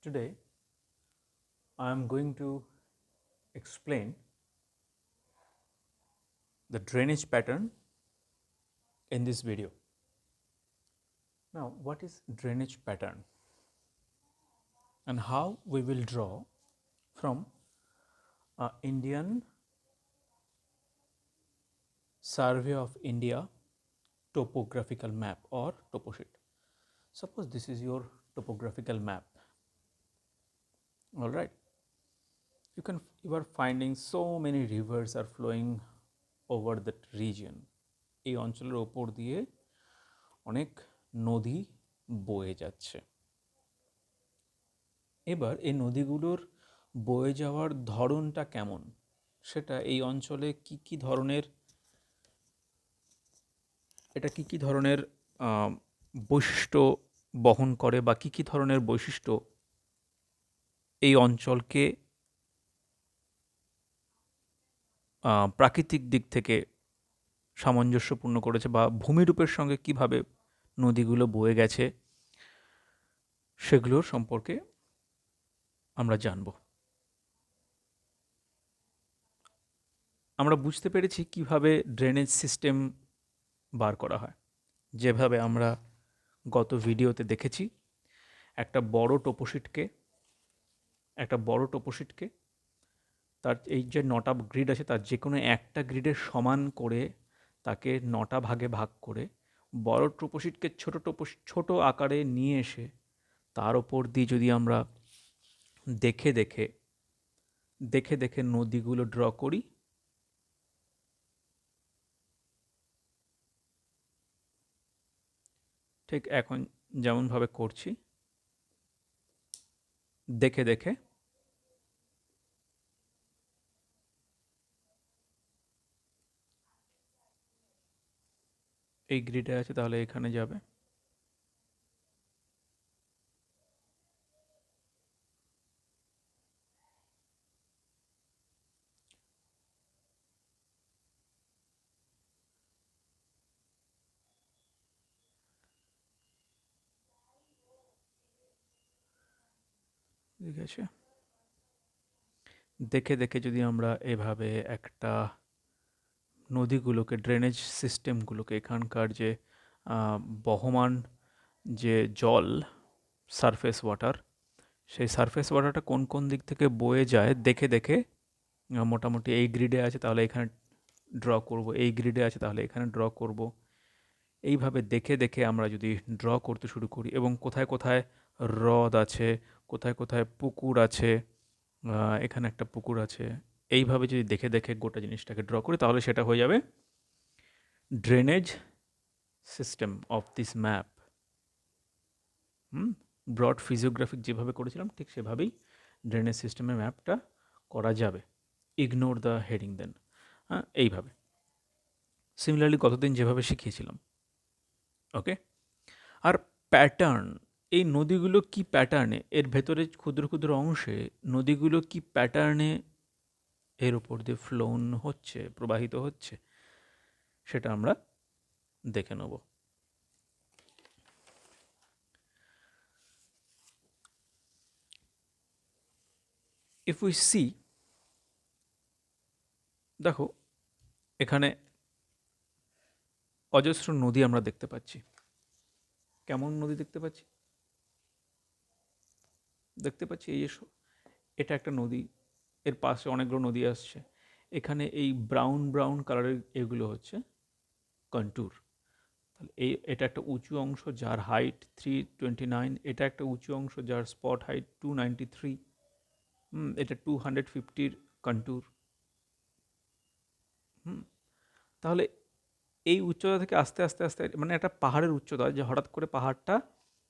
Today I am going to explain the drainage pattern in this video. Now, what is drainage pattern and how we will draw from Indian Survey of India topographical map or topo sheet. Suppose this is your topographical map. All right. You are finding so many rivers are flowing over that region. এই অঞ্চলের ওপর দিয়ে অনেক নদী বয়ে যাচ্ছে। এবার এই নদীগুলোর বয়ে যাওয়ার ধরনটা কেমন সেটা এই অঞ্চলে কি ধরনের কি ধরনের বৈশিষ্ট্য বহন করে বা কি ধরনের বৈশিষ্ট্য এই অঞ্চলকে প্রাকৃতিক দিক থেকে সামঞ্জস্যপূর্ণ করেছে বা ভূমিরূপের সঙ্গে কিভাবে নদীগুলো বয়ে গেছে সেগুলোর সম্পর্কে আমরা জানব। আমরা বুঝতে পেরেছি কিভাবে ড্রেনেজ সিস্টেম বার করা হয়। যেভাবে আমরা গত ভিডিওতে দেখেছি, একটা বড় টোপোশিটকে তার এই যে 9টা গ্রিড আছে তার যে কোনো একটা গ্রিডের সমান করে তাকে 9টা ভাগে ভাগ করে বড় টোপোশিটকে ছোট আকারে নিয়ে এসে তার ওপর দিয়ে যদি আমরা দেখে দেখে নদীগুলো ড্র করি, ঠিক এখন যেমনভাবে করছি, দেখে এই গ্রিডে আছে তাহলে এখানে যাবে, ঠিক আছে। দেখে যদি আমরা এভাবে একটা নদীগুলোকে, ড্রেনেজ সিস্টেমগুলোকে, এখানকার যে বহমান যে জল, সারফেস ওয়াটার, সেই সারফেস ওয়াটারটা কোন দিক থেকে বয়ে যায় দেখে মোটামুটি এই গ্রিডে আছে তাহলে এখানে ড্র করব, এই গ্রিডে আছে তাহলে এখানে ড্র করব, এইভাবে দেখে আমরা যদি ড্র করতে শুরু করি এবং কোথায় হ্রদ আছে, কোথায় পুকুর আছে, এখানে একটা পুকুর আছে, এইভাবে যদি দেখে গোটা জিনিসটাকে ড্র করি তাহলে সেটা হয়ে যাবে drainage system of this map. Broad physiographic যেভাবে করেছিলাম ঠিক সেভাবেই ড্রেনেজ সিস্টেমের ম্যাপটা করা যাবে। Ignore the heading then. এইভাবে সিমিলারলি গতদিন যেভাবে শিখিয়েছিলাম। ওকে। আর প্যাটার্ন, এই নদীগুলো কি প্যাটার্নে, এর ভেতরে ক্ষুদ্র অংশে নদীগুলো কি প্যাটার্নে এর উপর দিয়ে ফ্লোন হচ্ছে, প্রবাহিত হচ্ছে, সেটা আমরা দেখে নেব। ইফ উই সি, দেখো এখানে অজস্র নদী আমরা দেখতে পাচ্ছি। কেমন নদী দেখতে পাচ্ছি? এই যে এটা একটা নদী, এর পাশে অনেকগুলো নদী আসছে। এখানে এই ব্রাউন কালারের এগুলো হচ্ছে কন্ট্যুর। তাহলে এটা একটা উঁচু অংশ যার হাইট 329, এটা একটা উঁচু অংশ যার স্পট হাইট 293, এটা 250-র কন্ট্যুর। তাহলে এই উচ্চতা থেকে আস্তে মানে একটা পাহাড়ের উচ্চতা, যে হঠাৎ করে পাহাড়টা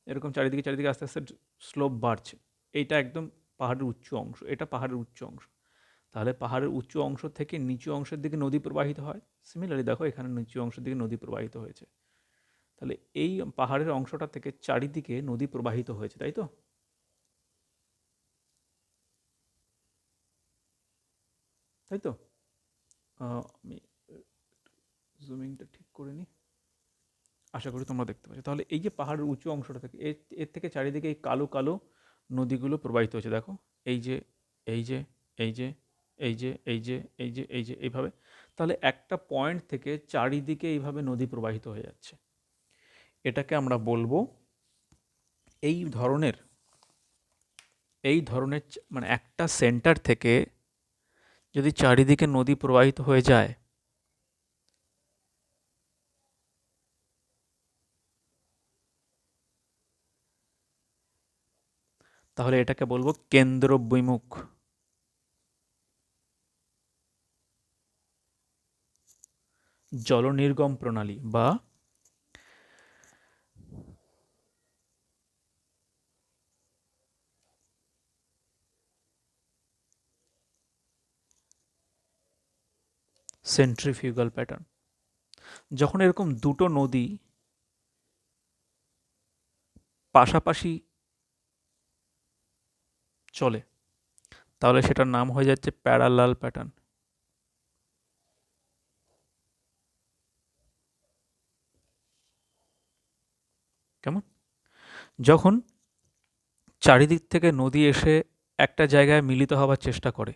এরকম চারিদিকে আস্তে স্লোপ বাড়ছে, এইটা একদম পাহাড়ের উচ্চ অংশ, এটা পাহাড়ের উচ্চ অংশ। তাহলে পাহাড়ের উচ্চ অংশ থেকে নিচু অংশের দিকে নদী প্রবাহিত হয়। সিমিলারলি দেখো এখানে নিচু অংশের দিকে নদী প্রবাহিত হয়েছে। তাহলে এই পাহাড়ের অংশটা থেকে চারিদিকে নদী প্রবাহিত হয়েছে, তাই তো? আমি জুমিংটা ঠিক করে নিই, আশা করি তোমরা দেখতে পাচ্ছ। তাহলে এই যে পাহাড়ের উঁচু অংশটা থেকে এর থেকে চারিদিকে এই কালো নদীগুলো প্রবাহিত হচ্ছে, দেখো এই যে এই যে এই যে এই যে এই যে এই যে এই যে এইভাবে। তাহলে একটা পয়েন্ট থেকে চারিদিকে এইভাবে নদী প্রবাহিত হয়ে যাচ্ছে। এটাকে আমরা বলবো এই ধরনের মানে একটা সেন্টার থেকে যদি চারিদিকে নদী প্রবাহিত হয়ে যায়, তাহলে এটাকে বলবো কেন্দ্রবিমুখ জলনির্গম প্রণালী বা সেন্ট্রিফিউগাল প্যাটার্ন। যখন এরকম দুটো নদী পাশাপাশি চলে, তাহলে সেটার নাম হয়ে যাচ্ছে প্যারালাল প্যাটার্ন। কেমন? যখন চারিদিক থেকে নদী এসে একটা জায়গায় মিলিত হওয়ার চেষ্টা করে,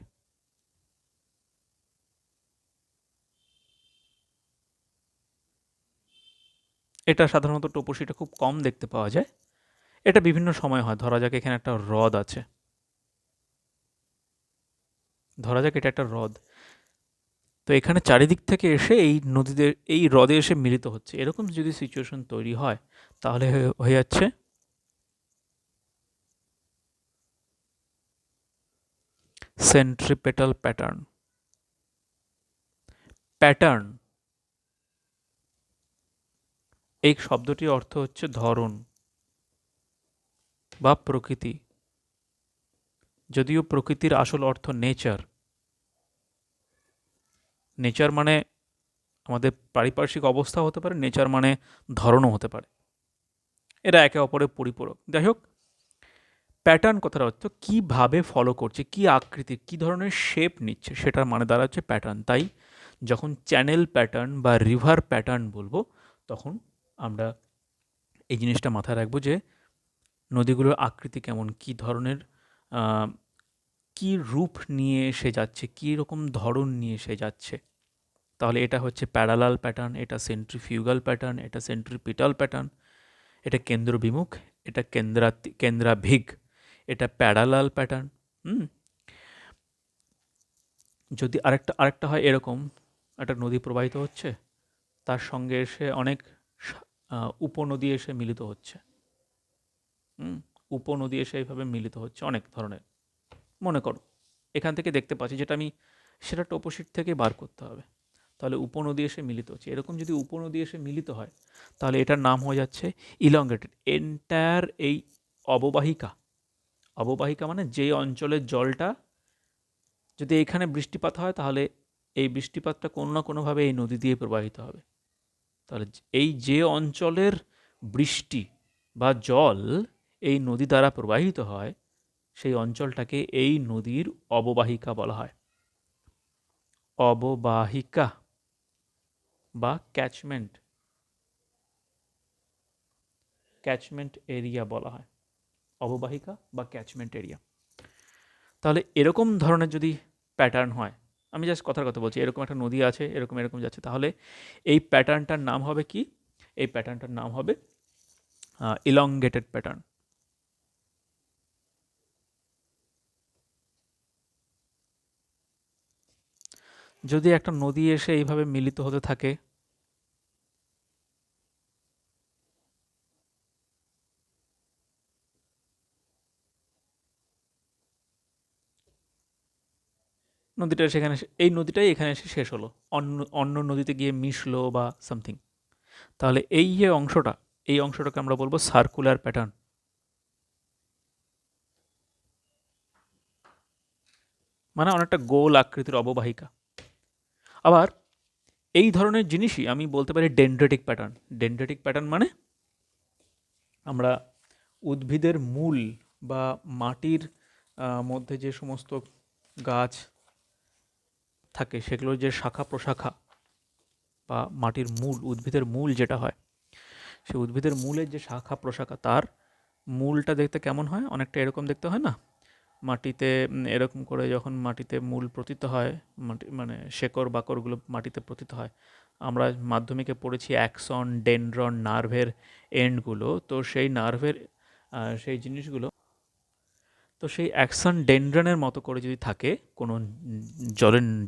এটা সাধারণত টোপোসিটা খুব কম দেখতে পাওয়া যায়। এটা বিভিন্ন সময় হয়। ধরা যাক এখানে একটা হ্রদ আছে, ধরা যাক এটা একটা হ্রদ। তো এখানে চারিদিক থেকে এসে এই নদীদের এই হ্রদে এসে মিলিত হচ্ছে, এরকম যদি সিচুয়েশন তৈরি হয়, তাহলে হয়ে যাচ্ছে সেন্ট্রিপেটাল প্যাটার্ন। প্যাটার্ন এই শব্দটির অর্থ হচ্ছে ধরন বা প্রকৃতি, যদিও প্রকৃতির আসল অর্থ নেচার। নেচার মানে আমাদের পারিপার্শ্বিক অবস্থা হতে পারে, নেচার মানে ধরনও হতে পারে। এরা একে অপরের পরিপূরক। যাই হোক, প্যাটার্ন কথার অর্থ কীভাবে ফলো করছে, কী আকৃতির, কী ধরনের শেপ নিচ্ছে, সেটার মানে দাঁড়াচ্ছে প্যাটার্ন। তাই যখন চ্যানেল প্যাটার্ন বা রিভার প্যাটার্ন বলবো, তখন আমরা এই জিনিসটা মাথায় রাখবো যে নদীগুলোর আকৃতি কেমন, কী ধরনের, কী রূপ নিয়ে এসে যাচ্ছে, কী রকম ধরন নিয়ে এসে যাচ্ছে। তাহলে এটা হচ্ছে প্যারালাল প্যাটার্ন, এটা সেন্ট্রিফিউগাল প্যাটার্ন, এটা সেন্ট্রিপিটাল প্যাটার্ন, এটা কেন্দ্রবিমুখ, এটা কেন্দ্রাভিগ, এটা প্যারালাল প্যাটার্ন। হুম যদি আরেকটা হয় এরকম, একটা নদী প্রবাহিত হচ্ছে, তার সঙ্গে এসে অনেক উপনদী এসে মিলিত হচ্ছে। হুম উপনদী এসে এইভাবে মিলিত হচ্ছে অনেক ধরনের। মনে করো এখান থেকে দেখতে পাচ্ছি, যেটা আমি সেটা টোপোশিট থেকে বার করতে হবে। তাহলে উপনদী এসে মিলিত হচ্ছে, এরকম যদি উপনদী এসে মিলিত হয়, তাহলে এটার নাম হয়ে যাচ্ছে ইলংগেটেড। এন্টায়ার এই অববাহিকা, অববাহিকা মানে যেই অঞ্চলের জলটা, যদি এখানে বৃষ্টিপাত হয়, তাহলে এই বৃষ্টিপাতটা কোনো না কোনোভাবে এই নদী দিয়ে প্রবাহিত হবে। তাহলে এই যে অঞ্চলের বৃষ্টি বা জল এই নদী দ্বারা প্রবাহিত হয়, সেই অঞ্চলটাকে এই নদীর অববাহিকা বলা হয়। অববাহিকা বা ক্যাচমেন্ট, ক্যাচমেন্ট এরিয়া বলা হয়, অববাহিকা বা ক্যাচমেন্ট এরিয়া। তাহলে এরকম ধরনের যদি প্যাটার্ন হয়, আমি জাস্ট কথার কথা বলছি, এরকম একটা নদী আছে, এরকম এরকম যাচ্ছে, তাহলে এই প্যাটার্নটার নাম হবে কি? এই প্যাটার্নটার নাম হবে ইলংগেটেড প্যাটার্ন। যদি একটা নদী এসে এইভাবে মিলিত হতে থাকে, নদীটা সেখানে, এই নদীটাই এখানে এসে শেষ হলো, অন্য অন্য নদীতে গিয়ে মিশলো বা সামথিং, তাহলে এই যে অংশটা, এই অংশটাকে আমরা বলবো সার্কুলার প্যাটার্ন। মানে অনেকটা গোল আকৃতির অববাহিকা। আবার এই ধরনের জিনিসই আমি বলতে পারি ডেনড্রেটিক প্যাটার্ন। ডেনড্রেটিক প্যাটার্ন মানে আমরা উদ্ভিদের মূল বা মাটির মধ্যে যে সমস্ত গাছ থাকে, সেগুলোর যে শাখা প্রশাখা বা মাটির মূল, উদ্ভিদের মূল যেটা হয়, সেই উদ্ভিদের মূলের যে শাখা প্রশাখা, তার মূলটা দেখতে কেমন হয়? অনেকটা এরকম দেখতে হয় না? মাটিতে এরকম করে যখন মাটিতে মূল পতিত হয়, মাটি মানে শেকড় বাকড়গুলো মাটিতে পতিত হয়, আমরা মাধ্যমিকে পড়েছি অ্যাক্সন, ডেনড্রন, নার্ভের এন্ডগুলো। তো সেই নার্ভের সেই জিনিসগুলো, তো সেই অ্যাকশন ডেনড্রনের মতো করে যদি থাকে কোনো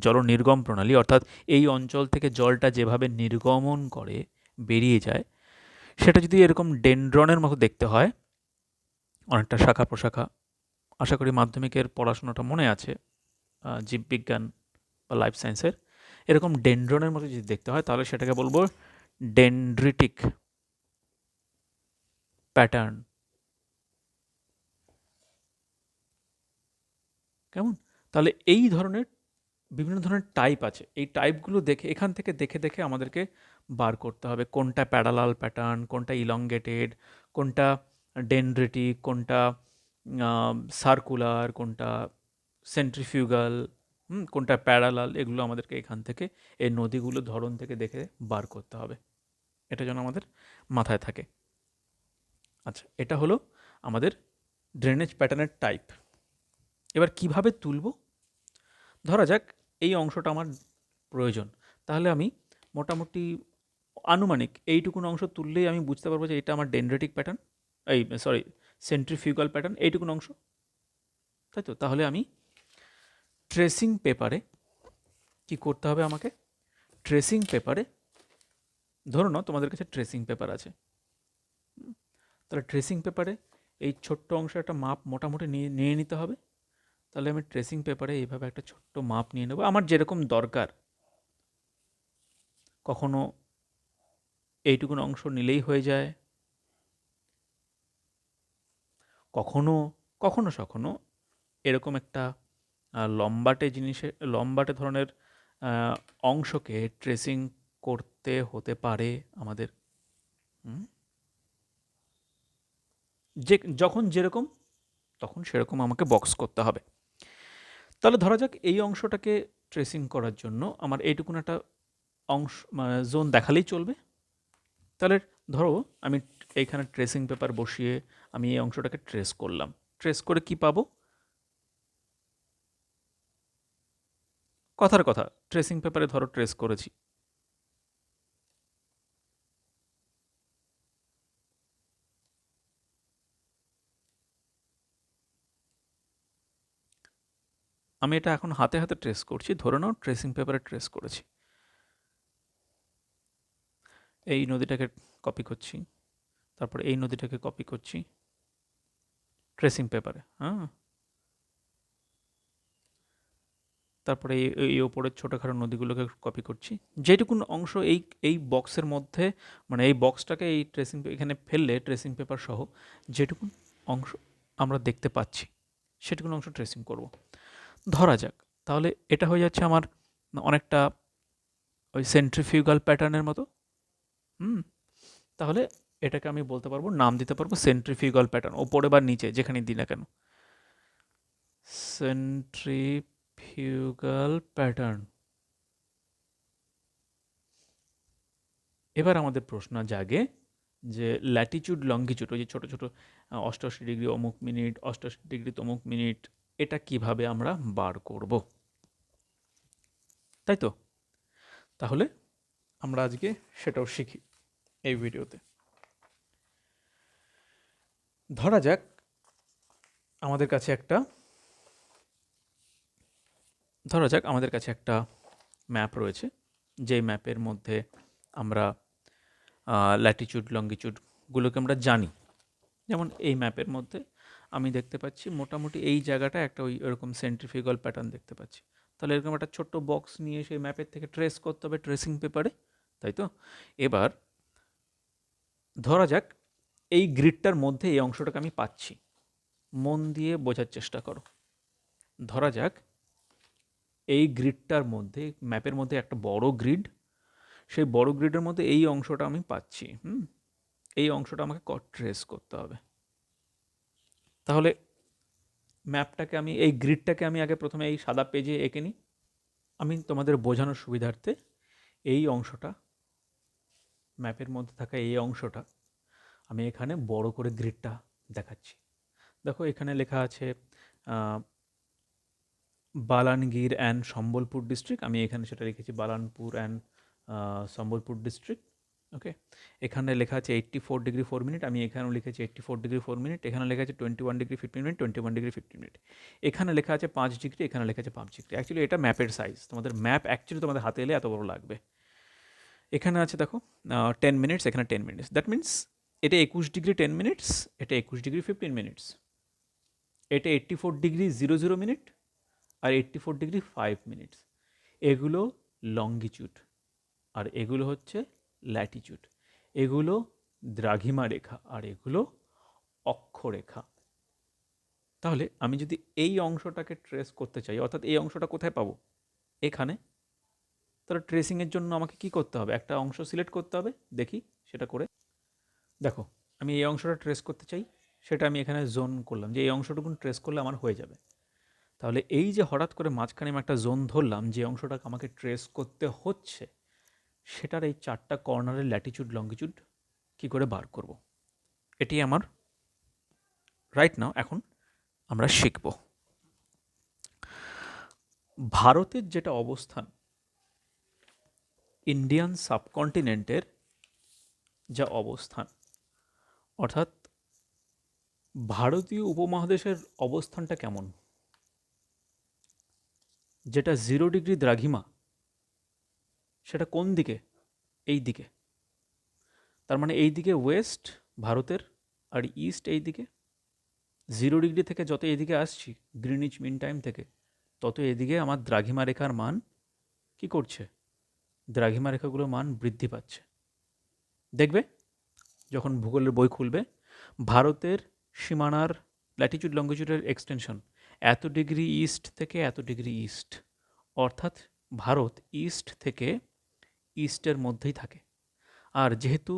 জল নির্গম প্রণালী, অর্থাৎ এই অঞ্চল থেকে জলটা যেভাবে নির্গমন করে বেরিয়ে যায়, সেটা যদি এরকম ডেনড্রনের মতো দেখতে হয়, অনেকটা শাখা প্রশাখা, আশা করি মাধ্যমিকের পড়াশোনাটা মনে আছে, জীববিজ্ঞান বা লাইফ সায়েন্সের, এরকম ডেনড্রনের মতো যদি দেখতে হয় তাহলে সেটাকে বলবো ডেনড্রিটিক প্যাটার্ন। কেমন? তাহলে এই ধরনের বিভিন্ন ধরনের টাইপ আছে। এই টাইপগুলো দেখে, এখান থেকে দেখে দেখে আমাদেরকে বার করতে হবে কোনটা প্যারালাল প্যাটার্ন, কোনটা ইলংগেটেড, কোনটা ডেনড্রিটিক, কোনটা সার্কুলার, কোনটা সেন্ট্রিফিউগাল, কোনটা প্যারালাল। এগুলো আমাদেরকে এখান থেকে এই নদীগুলো ধরন থেকে দেখে বার করতে হবে। এটা যেন আমাদের মাথায় থাকে। আচ্ছা, এটা হলো আমাদের ড্রেনেজ প্যাটার্নের টাইপ। এবার কিভাবে তুলব? ধরা যাক এই অংশটা আমার প্রয়োজন, তাহলে আমি মোটামুটি আনুমানিক এইটুকুন অংশ তুললেই আমি বুঝতে পারবো যে এটা আমার ডেনড্রেটিক প্যাটার্ন, এই সরি সেন্ট্রিফিউগাল প্যাটার্ন, এইটুকুন অংশ, তাই তো? তাহলে আমি ট্রেসিং পেপারে কি করতে হবে আমাকে? ট্রেসিং পেপারে, ধরো না তোমাদের কাছে ট্রেসিং পেপার আছে, তাহলে ট্রেসিং পেপারে এই ছোট্ট অংশ একটা মাপ মোটামুটি নিয়ে নিতে হবে। তাহলে আমি ট্রেসিং পেপারে এইভাবে একটা ছোট্ট মাপ নিয়ে নেবো আমার যেরকম দরকার। কখনো এইটুকুন অংশ নিলেই হয়ে যায়, কখনো কখনো সখনো এরকম একটা লম্বাটে জিনিসে, লম্বাটে ধরনের অংশকে ট্রেসিং করতে হতে পারে আমাদের। হুম, যে যখন যেরকম তখন সেরকম আমাকে বক্স করতে হবে। তাহলে ধরা যাক এই অংশটাকে ট্রেসিং করার জন্য আমার এইটুকুন একটা অংশ জোন দেখালেই চলবে। তাহলে ধরো আমি এইখানে ট্রেসিং পেপার বসিয়ে আমি এই অংশটাকে ট্রেস করলাম। ট্রেস করে কি পাবো? কথার কথা, ট্রেসিং পেপারে ধরো ট্রেস করেছি, আমি এটা এখন হাতে হাতে ট্রেস করছি, ধরে নাও ট্রেসিং পেপারে ট্রেস করেছি। এই নদীটাকে কপি করছি, তারপর এই নদীটাকে কপি করছি ট্রেসিং পেপারে, হ্যাঁ, তারপরে এই এই ওপরের ছোটোখাটো নদীগুলোকে কপি করছি। যেটুকুন অংশ এই এই বক্সের মধ্যে, মানে এই বক্সটাকে এই ট্রেসিং এখানে ফেললে ট্রেসিং পেপার সহ যেটুকুন অংশ আমরা দেখতে পাচ্ছি সেটুকুন অংশ ট্রেসিং করব। ধরা যাক তাহলে এটা হয়ে যাচ্ছে আমার অনেকটা ওই সেন্ট্রিফিউগাল প্যাটার্নের মতো। হুম, তাহলে এটাকে আমি বলতে পারবো, নাম দিতে পারবো সেন্ট্রিফিউগাল প্যাটার্ন, ওপরে বা নিচে যেখানেই দিই না কেন, সেন্ট্রিফিউগাল প্যাটার্ন। এবার আমাদের প্রশ্ন জাগে যে ল্যাটিচিউড লঙ্গিচিউড, ওই যে ছোটো ছোটো 88 ডিগ্রি অমুক মিনিট, 88 ডিগ্রি তমুক মিনিট, এটা কিভাবে আমরা বার করব, তাই তো? তাহলে আমরা আজকে সেটাও শিখি এই ভিডিওতে। ধরা যাক আমাদের কাছে একটা ধরা যাক আমাদের কাছে একটা ম্যাপ রয়েছে, যেই ম্যাপের মধ্যে আমরা ল্যাটিচিউড লঙ্গিচিউডগুলোকে আমরা জানি। যেমন এই ম্যাপের মধ্যে আমি দেখতে পাচ্ছি মোটামুটি এই জায়গাটা একটা ওই এরকম সেন্ট্রিফিউগাল প্যাটার্ন দেখতে পাচ্ছি। তাহলে এরকম একটা ছোট্ট বক্স নিয়ে সেই ম্যাপের থেকে ট্রেস করতে হবে ট্রেসিং পেপারে, তাই তো? এবার ধরা যাক এই গ্রিডটার মধ্যে এই অংশটাকে আমি পাচ্ছি, মন দিয়ে বোঝার চেষ্টা করো। ধরা যাক এই গ্রিডটার মধ্যে, ম্যাপের মধ্যে একটা বড় গ্রিড, সেই বড় গ্রিডের মধ্যে এই অংশটা আমি পাচ্ছি। এই অংশটা আমাকে ট্রেস করতে হবে। তাহলে ম্যাপটাকে আমি, এই গ্রিডটাকে আমি আগে প্রথমে এই সাদা পেজে এঁকে নিই। আমি তোমাদের বোঝানোর সুবিধার্থে এই অংশটা, ম্যাপের মধ্যে থাকা এই অংশটা আমি এখানে বড় করে গ্রিডটা দেখাচ্ছি। দেখো এখানে লেখা আছে বালানগীর অ্যান্ড সম্বলপুর ডিস্ট্রিক্ট। আমি এখানে সেটা লিখেছি বালানপুর অ্যান্ড সম্বলপুর ডিস্ট্রিক্ট। ওকে, এখানে লেখা আছে 84°4'। আমি এখানেও লিখেছি 84°4'। এখানে লেখা আছে 21°15', 21°15'। এখানে লেখা আছে 5°, এখানে লেখা আছে 5°। অ্যাকচুয়ালি এটা ম্যাপের সাইজ, তোমাদের ম্যাপ অ্যাকচুয়ালি তোমাদের হাতে এলে এত বড় লাগবে। এখানে আছে দেখো 10 মিনিটস, এখানে 10 মিনিটস। দ্যাট মিনস এটা 21°10', এটা 21°15'। এটা 84°00', আর 84°5'। এগুলো লঙ্গিটিউড, আর এগুলো হচ্ছে ল্যাটিটিউড। এগুলো দ্রাঘিমা রেখা, আর এগুলো অক্ষরেখা। তাহলে আমি যদি এই অংশটাকে ট্রেস করতে চাই, অর্থাৎ এই অংশটা কোথায় পাবো? এখানে। তাহলে ট্রেসিংয়ের জন্য আমাকে কি করতে হবে? একটা অংশ সিলেক্ট করতে হবে। দেখি সেটা করে। দেখো আমি এই অংশটা ট্রেস করতে চাই, সেটা আমি এখানে জোন করলাম যে এই অংশটুকুন ট্রেস করলে আমার হয়ে যাবে। তাহলে এই যে হঠাৎ করে মাঝখানে আমি একটা জোন ধরলাম, যে অংশটাকে আমাকে ট্রেস করতে হচ্ছে, সেটার এই 4টা কর্নারের ল্যাটিটিউড লঙ্গিটিউড কী করে বার করব, এটি আমার রাইট নাও এখন আমরা শিখব। ভারতের যেটা অবস্থান, ইন্ডিয়ান সাবকন্টিনেন্টের যা অবস্থান, অর্থাৎ ভারতীয় উপমহাদেশের অবস্থানটা কেমন, যেটা 0° দ্রাঘিমা, সেটা কোন দিকে? এই দিকে। তার মানে এই দিকে ওয়েস্ট ভারতের, আর ইস্ট এই দিকে। 0° থেকে যত এদিকে আসছি গ্রিনিচ মিন টাইম থেকে, তত এদিকে আমার দ্রাঘিমা রেখার মান কি করছে? দ্রাঘিমা রেখাগুলোর মান বৃদ্ধি পাচ্ছে। দেখবে যখন ভূগোলের বই খুলবে, ভারতের সীমানার ল্যাটিটিউড লঙ্গিটিউডের এক্সটেনশন এত ডিগ্রি ইস্ট থেকে এত ডিগ্রি ইস্ট, অর্থাৎ ভারত ইস্ট থেকে ইস্টের মধ্যেই থাকে। আর যেহেতু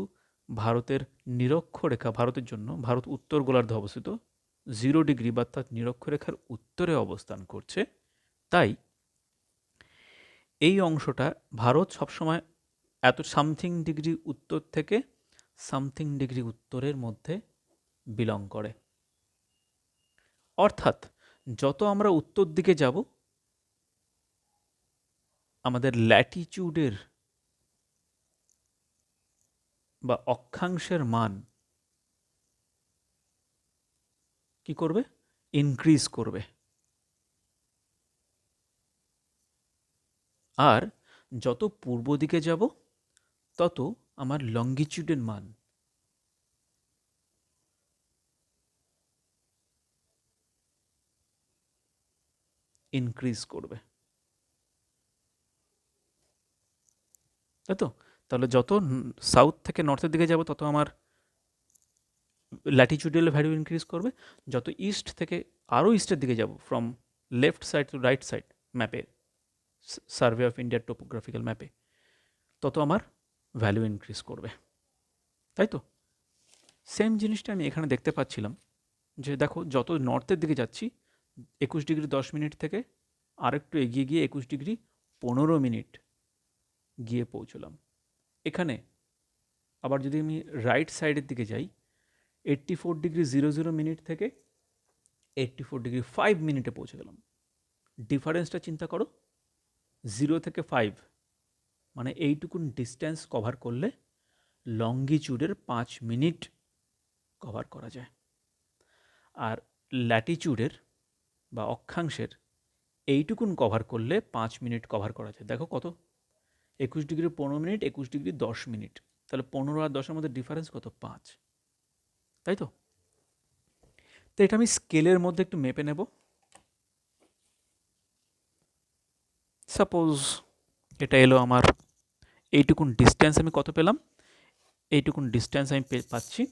ভারতের নিরক্ষরেখা, ভারতের জন্য ভারত উত্তর গোলার্ধে অবস্থিত, 0° বা অর্থাৎ নিরক্ষরেখার উত্তরে অবস্থান করছে, তাই এই অংশটা ভারত সবসময় এত সামথিং ডিগ্রি উত্তর থেকে সামথিং ডিগ্রি উত্তরের মধ্যে বিলং করে। অর্থাৎ যত আমরা উত্তর দিকে যাব, আমাদের ল্যাটিটিউডের বা অক্ষাংশের মান কি করবে? ইনক্রিজ করবে। আর যত পূর্ব দিকে যাব, তত আমার লঙ্গিটিউডের মান ইনক্রিজ করবে। তাই তো? তাহলে যত সাউথ থেকে নর্থের দিকে যাব, তত আমার ল্যাটিটিউডাল ভ্যালু ইনক্রিজ করবে। যত ইস্ট থেকে আরও ইস্টের দিকে যাব, from left side to right side ম্যাপে, সার্ভে অফ ইন্ডিয়ার টোপোগ্রাফিক্যাল ম্যাপে, তত আমার ভ্যালু ইনক্রিজ করবে। তাই তো? সেম জিনিসটা আমি এখানে দেখতে পাচ্ছিলাম, যে দেখো যত নর্থের দিকে যাচ্ছি 21°10' থেকে আরেকটু এগিয়ে গিয়ে 21°15' গিয়ে পৌঁছলাম। এখানে আবার যদি আমি রাইট সাইডের দিকে যাই, 84°00' থেকে 84°5' পৌঁছে গেলাম। ডিফারেন্সটা চিন্তা করো, 0 থেকে 5, মানে এইটুকুন ডিস্টেন্স কভার করলে লঙ্গিটিউডের 5 মিনিট কভার করা যায়। আর ল্যাটিটিউডের বা অক্ষাংশের এইটুকুন কভার করলে 5 মিনিট কভার করা যায়। দেখো কত, 21°15', 21°10'। তাহলে 15 আর 10-এর মধ্যে ডিফারেন্স কত? 5। তাই তো? তো এটা আমি স্কেলের মধ্যে একটু মেপে নেব। সাপোজ এটা এলো আমার এইটুকুন ডিস্টেন্স, আমি কত পেলাম? এইটুকুন ডিস্টেন্স আমি পাচ্ছি।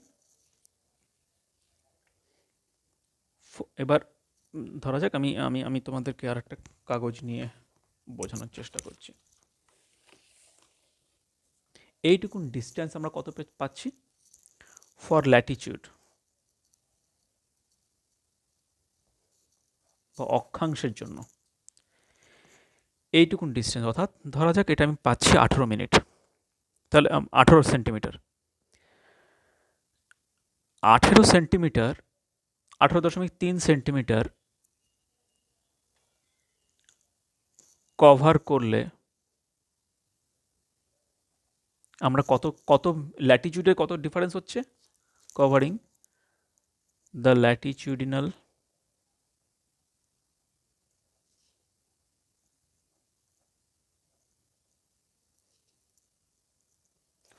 এবার ধরা যাক আমি আমি আমি তোমাদেরকে আর একটা কাগজ নিয়ে বোঝানোর চেষ্টা করছি। এইটুকুন ডিস্টেন্স আমরা কত পাচ্ছি ফর ল্যাটিটিউড বা অক্ষাংশের জন্য? এইটুকুন ডিস্টেন্স, অর্থাৎ ধরা যাক এটা আমি পাচ্ছি 18 মিনিট, তাহলে 18 সেন্টিমিটার। 18 সেন্টিমিটার 18.3 সেন্টিমিটার কভার করলে আমরা কত কত ল্যাটিটিউডে কত ডিফারেন্স হচ্ছে কভারিং দ্য ল্যাটিটিউডিনাল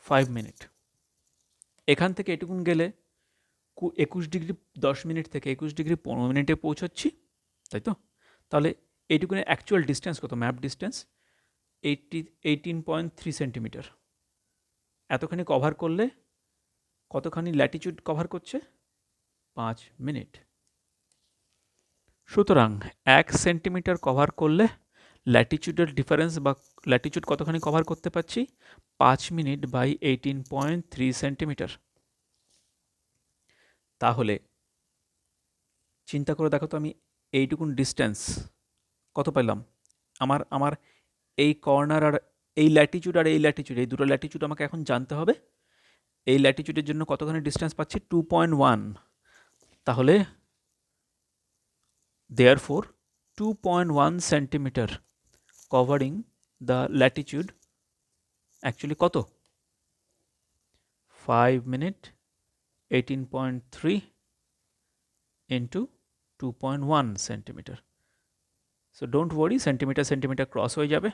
5 মিনিট। এখান থেকে এটুকুন গেলে 21°10 থেকে 21°15 পৌঁছচ্ছি, তাই তো? তাহলে এইটুকুনের অ্যাকচুয়াল ডিস্টেন্স কত? Map distance 18.3 centimetre. এতখানি কভার করলে কতখানি ল্যাটিটিউড কভার করছে? 5 মিনিট। সুতরাং 1 সেন্টিমিটার কভার করলে ল্যাটিটিউডের ডিফারেন্স বা ল্যাটিটিউড কতখানি কভার করতে পারছি? 5 মিনিট বাই 18.3 সেন্টিমিটার। তাহলে চিন্তা করে দেখো তো, আমি এইটুকুন ডিস্টেন্স কত পেলাম? আমার আমার এই কর্নার আর এই ল্যাটিটিউড আর এই ল্যাটিটিউড, এই দুটো ল্যাটিটিউড আমাকে এখন জানতে হবে। এই ল্যাটিটিউডের জন্য কতখানি ডিস্টেন্স পাচ্ছি? 2.1। তাহলে therefore 2.1 centimetre covering the Latitude actually কত? 5 minute 18.3 into 2.1 centimetre. So don't worry, centimetre centimetre cross হয়ে যাবে।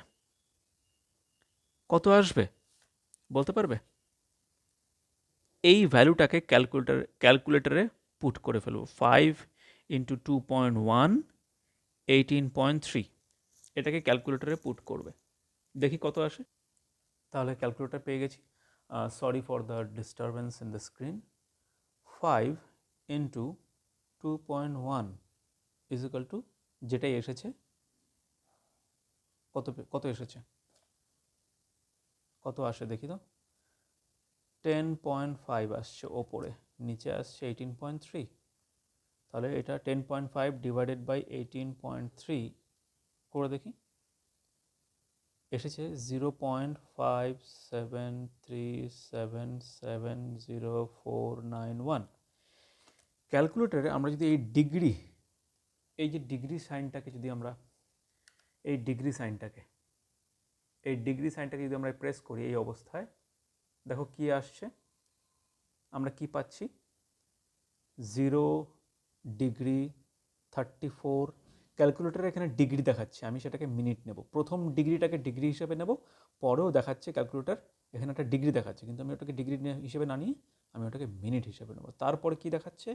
কত আসবে বলতে পারবে? এই ভ্যালুটাকে ক্যালকুলেটরে পুট করে ফেলবো। 5 ইন্টু 2.1 18.3, এটাকে ক্যালকুলেটরে পুট করবে, দেখি কত আসে। তাহলে ক্যালকুলেটর পেয়ে গেছি। Sorry for the disturbance in the screen. 5 into 2.1 is equal to, যেটাই এসেছে, কত এসেছে, কত আসে দেখি তো? 10.5 আসছে ওপরে, নিচে আসছে 18.3। তাহলে এটা 10.5 ডিভাইডেড বাই 18.3 করে দেখি, এসেছে 0.57377041। ক্যালকুলেটরে আমরা যদি এই ডিগ্রি, এই যে ডিগ্রি সাইনটাকে যদি আমরা এই ডিগ্রি সাইনটাকে যদি আমরা প্রেস করি এই অবস্থায়, দেখো কি আসছে, আমরা কি পাচ্ছি? 0°34। ক্যালকুলেটরে এখানে ডিগ্রি দেখাচ্ছে, আমি সেটাকে মিনিট নেব। প্রথম ডিগ্রিটাকে ডিগ্রি হিসেবে নেব, পরেও দেখাচ্ছে ক্যালকুলেটর এখানে একটা ডিগ্রি দেখাচ্ছে, কিন্তু আমি ওটাকে ডিগ্রি হিসেবে না নিয়ে আমি ওটাকে মিনিট হিসেবে নেব। তারপরে কি দেখাচ্ছে?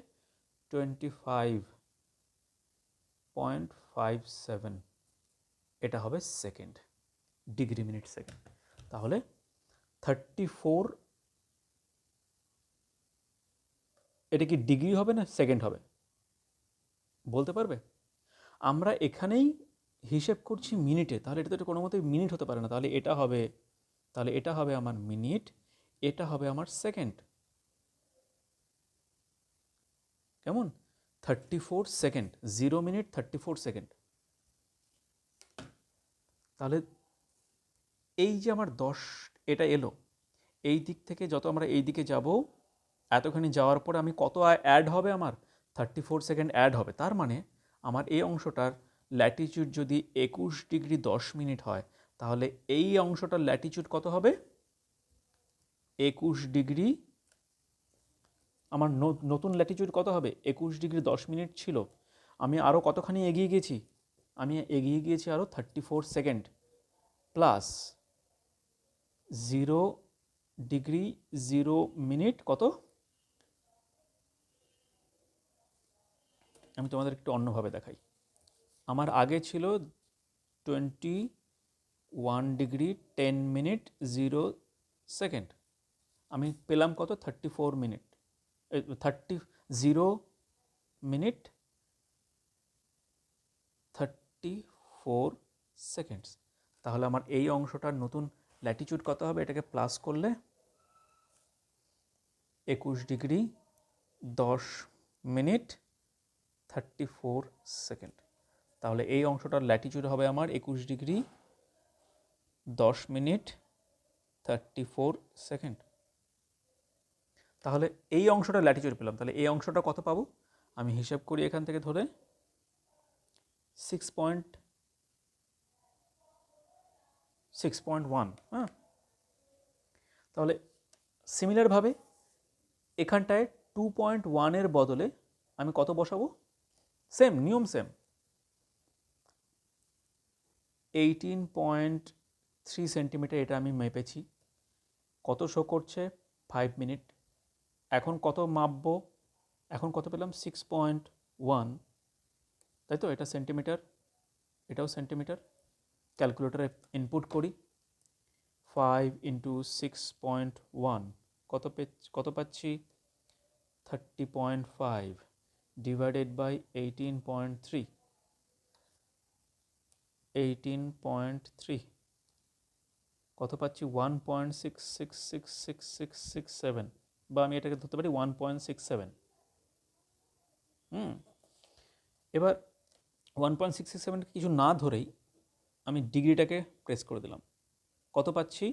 25.57, এটা হবে সেকেন্ড, ডিগ্রি মিনিট সেকেন্ড। তাহলে 34, এটা কি ডিগ্রি হবে না সেকেন্ড হবে বলতে পারবে? আমরা এখানেই হিসেব করছি মিনিটে, তাহলে এটা তো কোনো মতেই মিনিট হতে পারে না। তাহলে এটা হবে আমার মিনিট, এটা হবে আমার সেকেন্ড। কেমন? 34 সেকেন্ড, 0 মিনিট 34 সেকেন্ড। তাহলে এই যে আমার 10 এটা এলো, এই দিক থেকে যত আমরা এই দিকে যাব, এতখানি যাওয়ার পরে আমি কত অ্যাড হবে? আমার 34 সেকেন্ড অ্যাড হবে। তার মানে আমার এই অংশটার ল্যাটিটিউড যদি 21°10 হয়, তাহলে এই অংশটার ল্যাটিটিউড কত হবে? 21°। আমার নতুন ল্যাটিটিউড কত হবে? 21°10 ছিল, আমি আরও কতখানি এগিয়ে গেছি? আমি এগিয়ে গিয়েছি আরও 34 সেকেন্ড প্লাস 0°0' কত? আমি তোমাদের একটু অন্যভাবে দেখাই। আমার আগে ছিল 21°10'0". আমি পেলাম কত? 34 মিনিট, 0 মিনিট 34 সেকেন্ডস। তাহলে আমার এই অংশটার নতুন ল্যাটিটিউড কত হবে? এটাকে প্লাস করলে 21°10' 34 সেকেন্ড। তাহলে এই অংশটার ল্যাটিটিউড হবে আমার 21°10' 34 সেকেন্ড। তাহলে এই অংশটা ল্যাটিটিউড পেলাম, তাহলে এই অংশটা কত পাবো? আমি হিসাব করি এখান থেকে ধরে 6.1, হ্যাঁ। তাহলে সিমিলারভাবে এখানটায় 2.1 বদলে আমি কত বসাবো? সেম নিয়ম, সেম 18.3 সেন্টিমিটার এটা আমি মেপেছি। কত শো করছে? 5 মিনিট। এখন কত মাপবো? এখন কত পেলাম? 6.1, তাই তো? এটা সেন্টিমিটার, এটাও সেন্টিমিটার। ক্যালকুলেটরে ইনপুট করি, 5 ইন্টু 6.1 কত পাচ্ছি? 30.5 ডিভাইডেড বাই 18.3, 18.3 কত পাচ্ছি? 1.666667, বা আমি এটাকে ধরতে পারি 1.67। এবার 1.67 কিছু না ধরেই আমি ডিগ্রিটাকে প্রেস করে দিলাম। কত পাচ্ছি?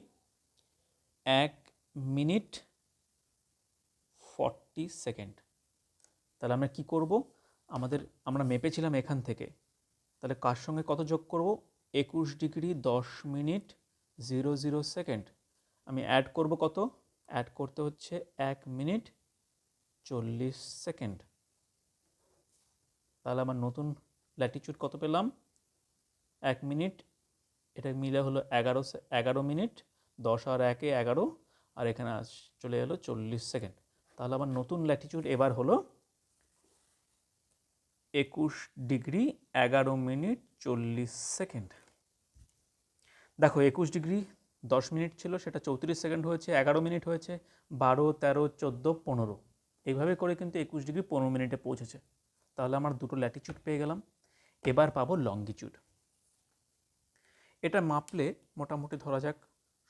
1 মিনিট 40 সেকেন্ড। তাহলে আমরা কি করব? আমরা মেপেছিলাম এখান থেকে, তাহলে কার সঙ্গে কত যোগ করব? 21 ডিগ্রি 10 মিনিট 00 সেকেন্ড। আমি অ্যাড করব কত? অ্যাড করতে হচ্ছে 1 মিনিট 40 সেকেন্ড। তাহলে আমার নতুন ল্যাটিচিউড কত পেলাম? 1 মিনিট, এটা মিলে হলো 11 মিনিট, 10 আর 1 11, আর এখানে চলে এলো 40 সেকেন্ড। তাহলে আমার নতুন ল্যাটিচিউড এবার হলো 21 ডিগ্রি 11 মিনিট 40 সেকেন্ড। দেখো 21 ডিগ্রি 10 মিনিট ছিল, সেটা 34 সেকেন্ড হয়েছে, 11 মিনিট হয়েছে, 12, 13, 14, 15, এইভাবে করে কিন্তু 21 ডিগ্রি 15 মিনিটে পৌঁছেছে। তাহলে আমার দুটো ল্যাটিচিউড পেয়ে গেলাম। এবার পাবো লঙ্গিচিউড। এটা মাপলে মোটামুটি ধরা যাক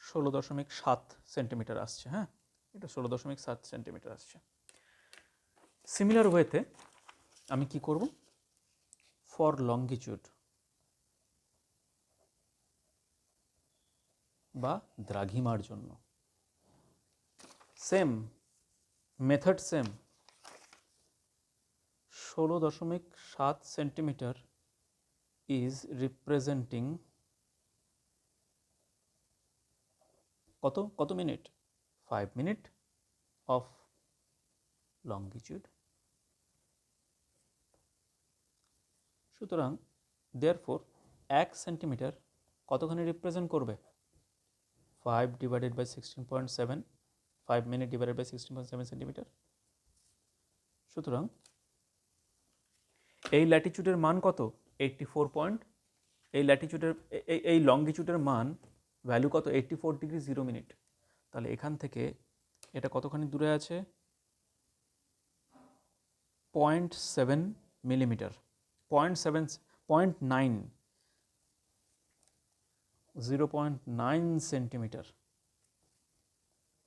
16.7 সেন্টিমিটার আসছে, হ্যাঁ, এটা 16.7 সেন্টিমিটার আসছে। সিমিলার ওয়েতে আমি কি করব? ফর লঙ্গিচিউড বা দ্রাঘিমার জন্য same method, same 16.7 centimetre is representing কত মিনিট? 5 minute of longitude. সুতরাং দেয়ারফোর 1 সেন্টিমিটার কতখানি রিপ্রেজেন্ট করবে? 5 divided by 16.7, 5 minute divided by 16.7 centimetre. সুতরাং এই ল্যাটিচিউডের মান কত? 84 এই ল্যাটিচিউডের এই লঙ্গিচিউডের মান ভ্যালু কত? 84 ডিগ্রি 0 মিনিট। তাহলে এখান থেকে এটা কতখানি দূরে আছে? 0.7 মিলিমিটার, 0.9 সেন্টিমিটার।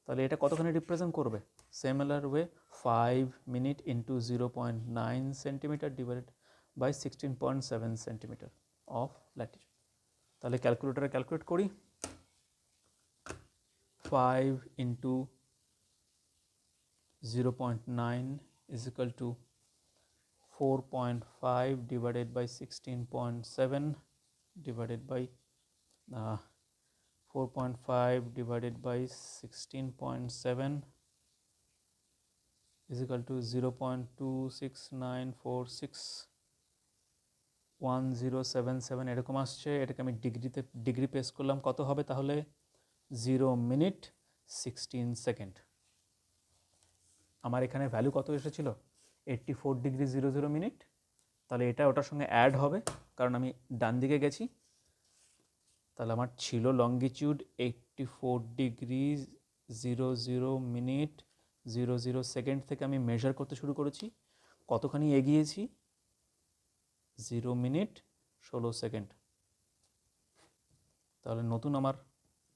তাহলে এটা কতখানি রিপ্রেজেন্ট করবে? Similar way 5 minute into 0.9 centimetre divided by 16.7 centimetre of latitude. তাহলে ক্যালকুলেটরে ক্যালকুলেট করি, 5 into 0.9 is equal to 4.5 divided by 16.7 divided by 4.5 divided by 16.7 is equal to 0.269461077 এরকম আসছে। এটাকে আমি ডিগ্রি প্রেস করলাম, কত হবে তাহলে? 0 মিনিট 16 সেকেন্ড। আমার এখানে ভ্যালু কত এসেছিল? 84 ডিগ্রি 00 মিনিট। তাহলে এটা ওটার সঙ্গে অ্যাড হবে, কারণ আমি ডান দিকে গেছি। তাহলে আমার ছিল লঙ্গিচিউড 84 ডিগ্রি 00 মিনিট 00 সেকেন্ড থেকে আমি মেজার করতে শুরু করেছি। কতখানি এগিয়েছি? 0 মিনিট 16 সেকেন্ড। তাহলে আমার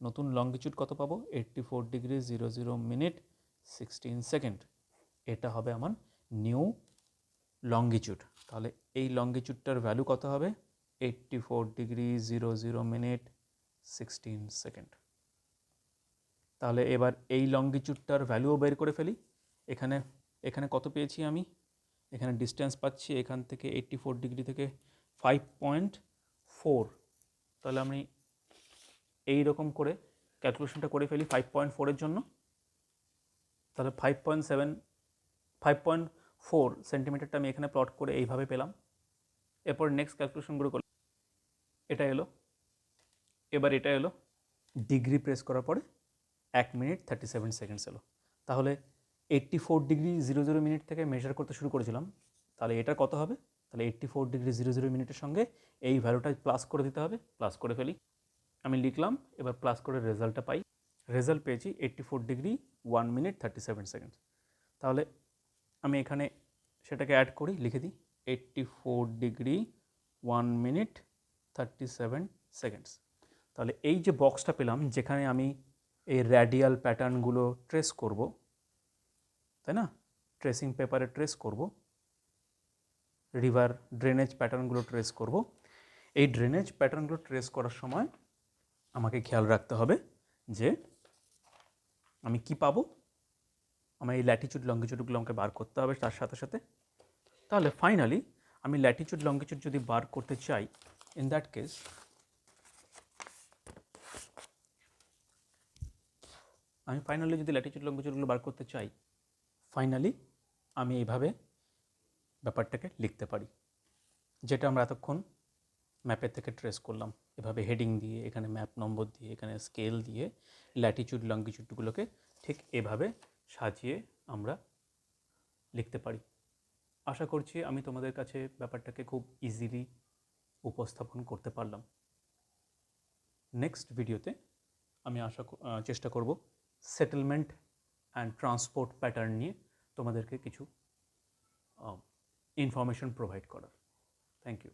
নতুন লঙ্গিচিউড কত পাবো? 84 ডিগ্রি 00 মিনিট 16 সেকেন্ড। এটা হবে আমার নিউ লঙ্গিচিউড। তাহলে এই লঙ্গিচিউডটার ভ্যালু কত হবে? 84 ডিগ্রি 00 মিনিট 16 সেকেন্ড। তাহলে এবার এই লঙ্গিচিউডটার ভ্যালুও বের করে ফেলি। এখানে কত পেয়েছি আমি? এখানে ডিস্টেন্স পাচ্ছি এখান থেকে 84 ডিগ্রি থেকে 5.4, তাহলে আমি এই রকম করে ক্যালকুলেশনটা করে ফেলি 5.4-এর জন্য। তাহলে 5.4 সেন্টিমিটারটা আমি এখানে প্লট করে এইভাবে পেলাম। এরপর নেক্সট ক্যালকুলেশনগুলো করলাম, এটা এলো, এবার এটা এলো, ডিগ্রি প্রেস করার পরে 1 মিনিট 37 সেকেন্ডস এলো। তাহলে 84 ডিগ্রি 00 মিনিট থেকে মেজার করতে শুরু করেছিলাম, তাহলে এটা কত হবে? তাহলে 84 ডিগ্রি 00 মিনিটের সঙ্গে এই ভ্যালুটা প্লাস করে দিতে হবে। প্লাস করে ফেলি, আমি লিখলাম, এবার প্লাস করে রেজাল্টটা পাই। রেজাল্ট পেয়েছি 84 ডিগ্রি 1 মিনিট 37 সেকেন্ডস। তাহলে আমি এখানে সেটাকে অ্যাড করি, লিখে দিই 84 ডিগ্রি 1 মিনিট 37 সেকেন্ডস। তাহলে এই যে বক্সটা পেলাম যেখানে আমি এই র্যাডিয়াল প্যাটার্নগুলো ট্রেস করব, তাই না, ট্রেসিং পেপারে ট্রেস করব, রিভার ড্রেনেজ প্যাটার্নগুলো ট্রেস করব। এই ড্রেনেজ প্যাটার্নগুলো ট্রেস করার সময় আমাকে খেয়াল রাখতে হবে যে আমি কি পাবো, আমার এই ল্যাটিচিউড লঙ্গিচিউডগুলো আমাকে বার করতে হবে তার সাথে সাথে। তাহলে ফাইনালি আমি ল্যাটিচিউড লঙ্গিচিউড যদি বার করতে চাই, ইন দ্যাট কেস আমি ফাইনালি যদি ল্যাটিচিউড লঙ্গিচিউডগুলো বার করতে চাই, ফাইনালি আমি এইভাবে ব্যাপারটাকে লিখতে পারি, যেটা আমরা এতক্ষণ ম্যাপের থেকে ট্রেস করলাম। এভাবে হেডিং দিয়ে, এখানে ম্যাপ নম্বর দিয়ে, এখানে স্কেল দিয়ে ল্যাটিচিউড লঙ্গিচিউডগুলোকে ঠিক এভাবে সাজিয়ে আমরা লিখতে পারি। আশা করছি আমি তোমাদের কাছে ব্যাপারটাকে খুব ইজিলি উপস্থাপন করতে পারলাম। নেক্সট ভিডিওতে আমি চেষ্টা করব সেটেলমেন্ট অ্যান্ড ট্রান্সপোর্ট প্যাটার্ন নিয়ে তোমাদেরকে কিছু ইনফরমেশন প্রোভাইড করার। Thank you.